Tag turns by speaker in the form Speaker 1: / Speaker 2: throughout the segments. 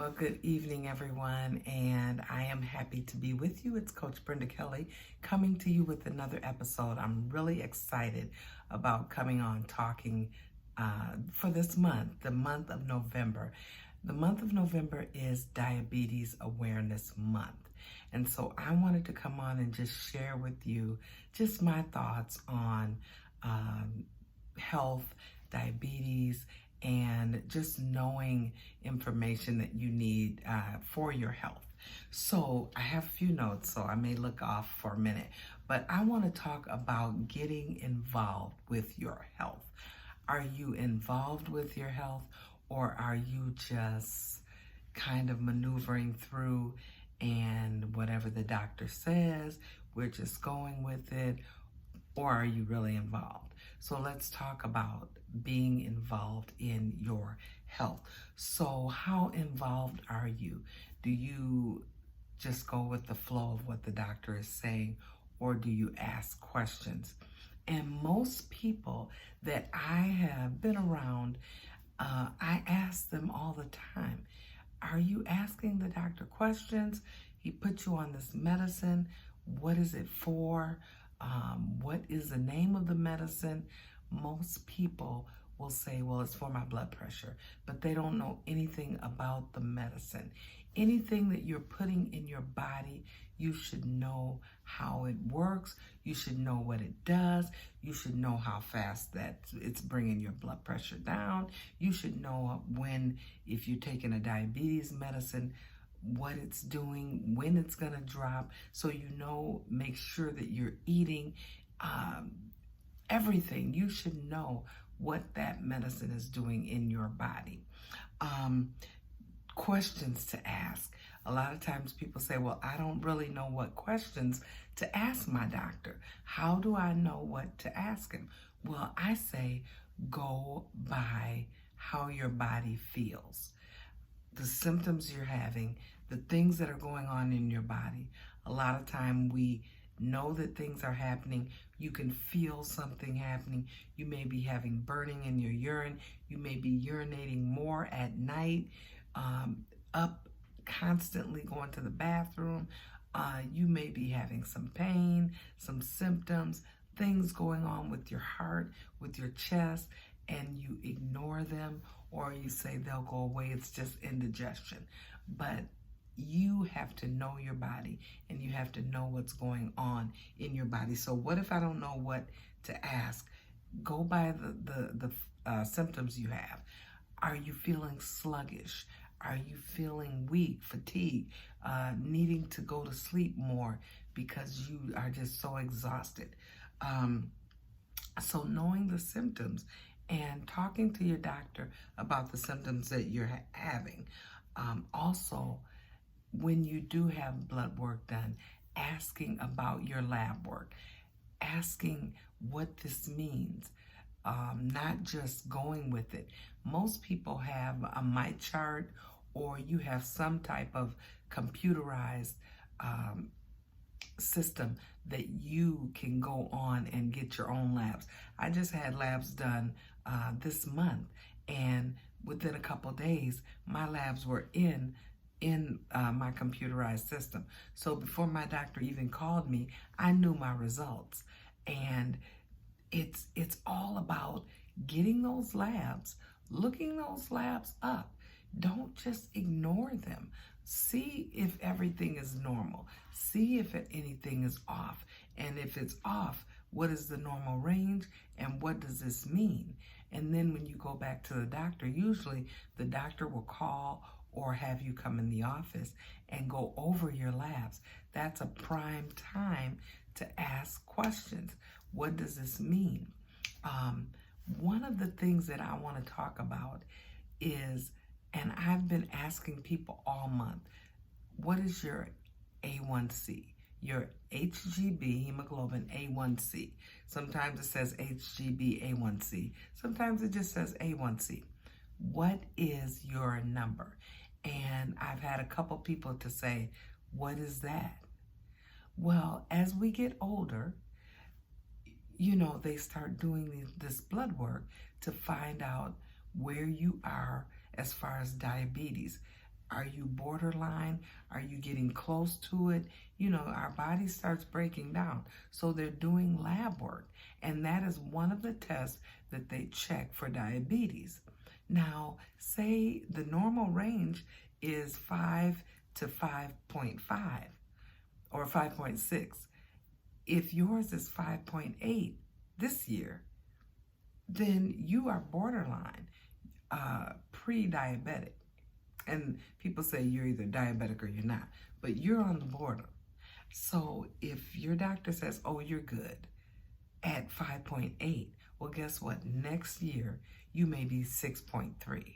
Speaker 1: Well, good evening, everyone, and I am happy to be with you. It's Coach Brenda Kelly coming to you with another episode. I'm really excited about coming on talking for this month, the month of November. The month of November is Diabetes Awareness Month. And so I wanted to come on and just share with you just my thoughts on health, diabetes, and just knowing information that you need for your health. So I have a few notes, so I may look off for a minute, but I want to talk about getting involved with your health. Are you involved with your health, or are you just kind of maneuvering through and whatever the doctor says, we're just going with it, or are you really involved? So let's talk about being involved in your health. So how involved are you? Do you just go with the flow of what the doctor is saying, or do you ask questions? And most people that I have been around, I ask them all the time, are you asking the doctor questions? He put you on this medicine. What is it for? What is the name of the medicine? Most people will say, well, it's for my blood pressure, but they don't know anything about the medicine. Anything that you're putting in your body, you should know how it works. You should know what it does. You should know how fast that it's bringing your blood pressure down. You should know when, if you're taking a diabetes medicine, what it's doing, when it's going to drop, so you know, make sure that you're eating everything. You should know what that medicine is doing in your body. Questions to ask. A lot of times people say, well, I don't really know what questions to ask my doctor. How do I know what to ask him? Well, I say go by how your body feels. The symptoms you're having, the things that are going on in your body. A lot of time we know that things are happening. You can feel something happening. You may be having burning in your urine. You may be urinating more at night, up constantly going to the bathroom. You may be having some pain, some symptoms, things going on with your heart, with your chest, and you ignore them, or you say they'll go away, it's just indigestion. But you have to know your body, and you have to know what's going on in your body. So what if I don't know what to ask? Go by the symptoms you have. Are you feeling sluggish? Are you feeling weak, fatigued, needing to go to sleep more because you are just so exhausted? So knowing the symptoms and talking to your doctor about the symptoms that you're having. Also, when you do have blood work done, asking about your lab work, asking what this means, not just going with it. Most people have a mic chart, or you have some type of computerized system that you can go on and get your own labs. I just had labs done this month, and within a couple days, my labs were in my computerized system. So before my doctor even called me, I knew my results. And it's all about getting those labs, looking those labs up. Don't just ignore them. See if everything is normal. See if anything is off. And if it's off, what is the normal range, and what does this mean? And then when you go back to the doctor, usually the doctor will call or have you come in the office and go over your labs. That's a prime time to ask questions. What does this mean? One of the things that I want to talk about is, and I've been asking people all month, what is your A1C? Your HGB, hemoglobin A1C. Sometimes it says HGB A1C. Sometimes it just says A1C. What is your number? And I've had a couple people to say, what is that? Well, as we get older, they start doing this blood work to find out where you are as far as diabetes. Are you borderline? Are you getting close to it? You know, our body starts breaking down. So they're doing lab work. And that is one of the tests that they check for diabetes. Now, say the normal range is 5 to 5.5 or 5.6. If yours is 5.8 this year, then you are borderline, pre-diabetic. And people say you're either diabetic or you're not, but you're on the border. So if your doctor says, oh, you're good at 5.8, well, guess what? Next year, you may be 6.3.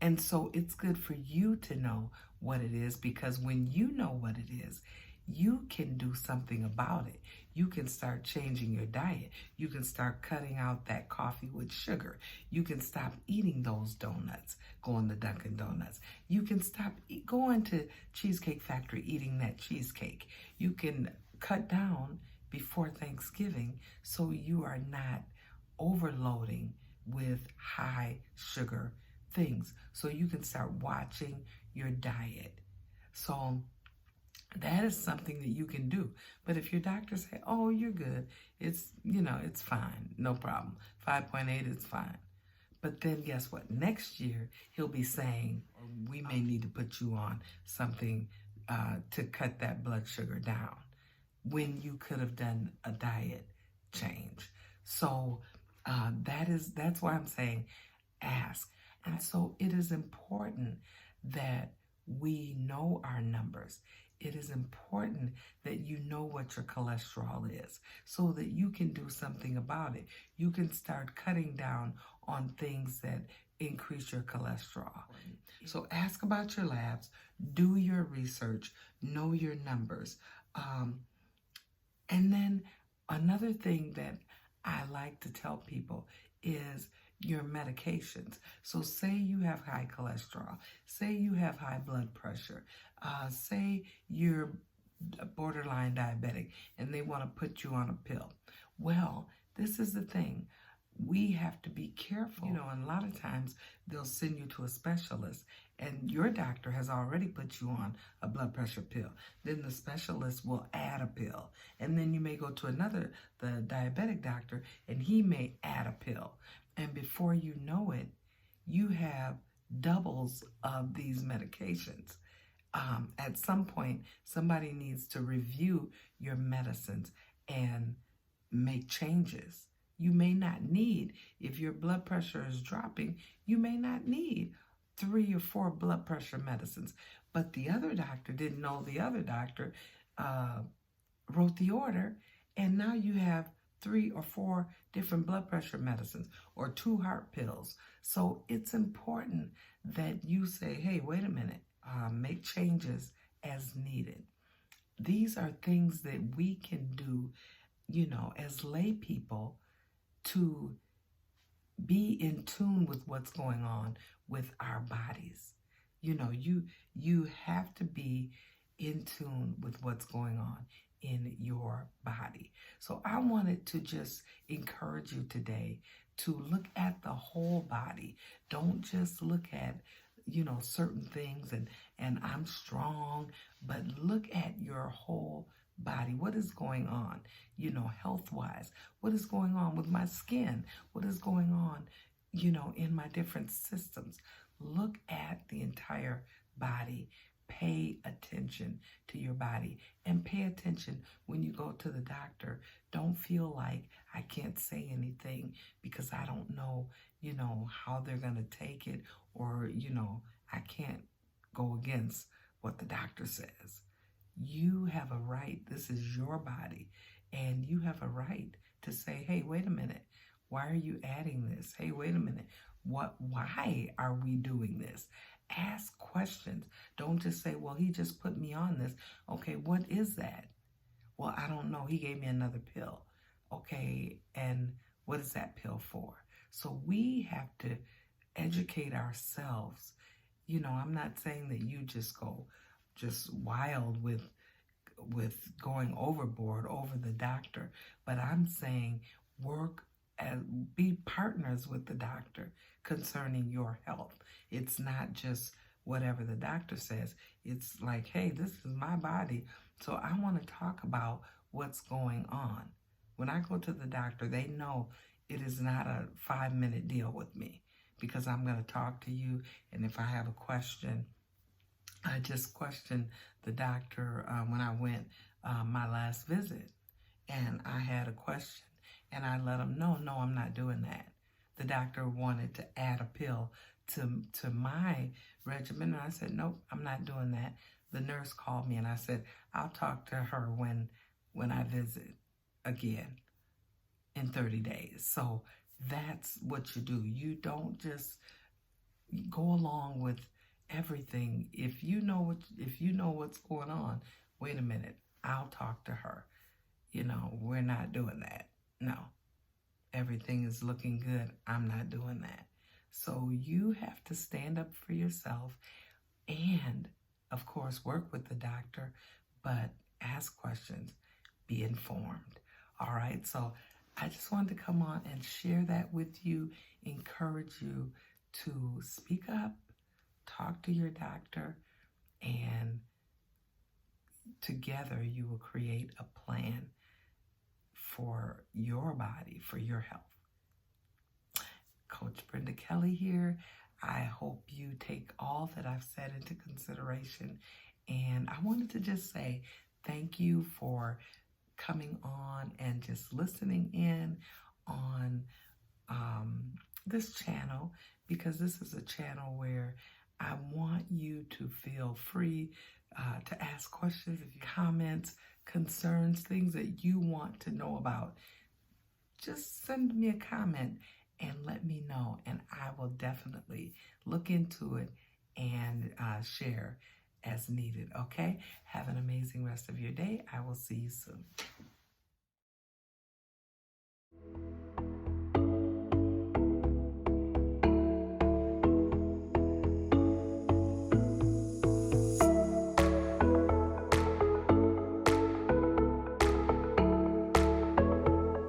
Speaker 1: And so it's good for you to know what it is, because when you know what it is, you can do something about it. You can start changing your diet. You can start cutting out that coffee with sugar. You can stop eating those donuts, going to Dunkin' Donuts. You can stop going to Cheesecake Factory, eating that cheesecake. You can cut down before Thanksgiving so you are not overloading with high sugar things. So you can start watching your diet. So that is something that you can do. But if your doctor say, oh, you're good, it's, it's fine, no problem. 5.8 is fine. But then guess what? Next year, he'll be saying, we may need to put you on something to cut that blood sugar down, when you could have done a diet change. So that's why I'm saying ask. And so it is important that we know our numbers. It is important that you know what your cholesterol is so that you can do something about it. You can start cutting down on things that increase your cholesterol. So ask about your labs, do your research, know your numbers. And then another thing that I like to tell people is your medications. So say you have high cholesterol, say you have high blood pressure, say you're borderline diabetic and they want to put you on a pill. Well, this is the thing. We have to be careful. And a lot of times they'll send you to a specialist and your doctor has already put you on a blood pressure pill. Then the specialist will add a pill. And then you may go to the diabetic doctor, and he may add a pill. And before you know it, you have doubles of these medications. At some point, somebody needs to review your medicines and make changes. You may not need, if your blood pressure is dropping, you may not need 3 or 4 blood pressure medicines. But the other doctor didn't know the other doctor wrote the order, and now you have 3 or 4 different blood pressure medicines or 2 heart pills. So it's important that you say, hey, wait a minute, make changes as needed. These are things that we can do, as lay people, to be in tune with what's going on with our bodies. You have to be in tune with what's going on in your body. So I wanted to just encourage you today to look at the whole body. Don't just look at, certain things and I'm strong, but look at your whole body. What is going on, health-wise? What is going on with my skin? What is going on, in my different systems? Look at the entire body. Pay attention to your body and pay attention when you go to the doctor. Don't feel like I can't say anything because I don't know, how they're going to take it, or, I can't go against what the doctor says. You have a right. This is your body, and you have a right to say, hey, wait a minute. Why are you adding this? Hey, wait a minute. Why are we doing this? Ask questions. Don't just say, well, he just put me on this. Okay, what is that? Well, I don't know. He gave me another pill. Okay, and what is that pill for? So we have to educate ourselves. I'm not saying that you just go just wild with going overboard over the doctor, but I'm saying work and be partners with the doctor concerning your health. It's not just whatever the doctor says. It's like, hey, this is my body, so I want to talk about what's going on. When I go to the doctor, they know it is not a 5-minute deal with me, because I'm going to talk to you, and if I have a question, I just questioned the doctor when I went my last visit, and I had a question, and I let him know, no, I'm not doing that. The doctor wanted to add a pill to my regimen, and I said, nope, I'm not doing that. The nurse called me, and I said, I'll talk to her when I visit again in 30 days. So that's what you do. You don't just go along with everything. If you know what's going on, wait a minute, I'll talk to her. We're not doing that. No. Everything is looking good. I'm not doing that. So you have to stand up for yourself and, of course, work with the doctor, but ask questions, be informed. All right. So I just wanted to come on and share that with you, encourage you to speak up, talk to your doctor, and together you will create a plan for your body, for your health. Coach Brenda Kelly here. I hope you take all that I've said into consideration. And I wanted to just say thank you for coming on and just listening in on this channel, because this is a channel where I want you to feel free to ask questions, if you comments, concerns, things that you want to know about. Just send me a comment and let me know, and I will definitely look into it and share as needed. Okay? Have an amazing rest of your day. I will see you soon.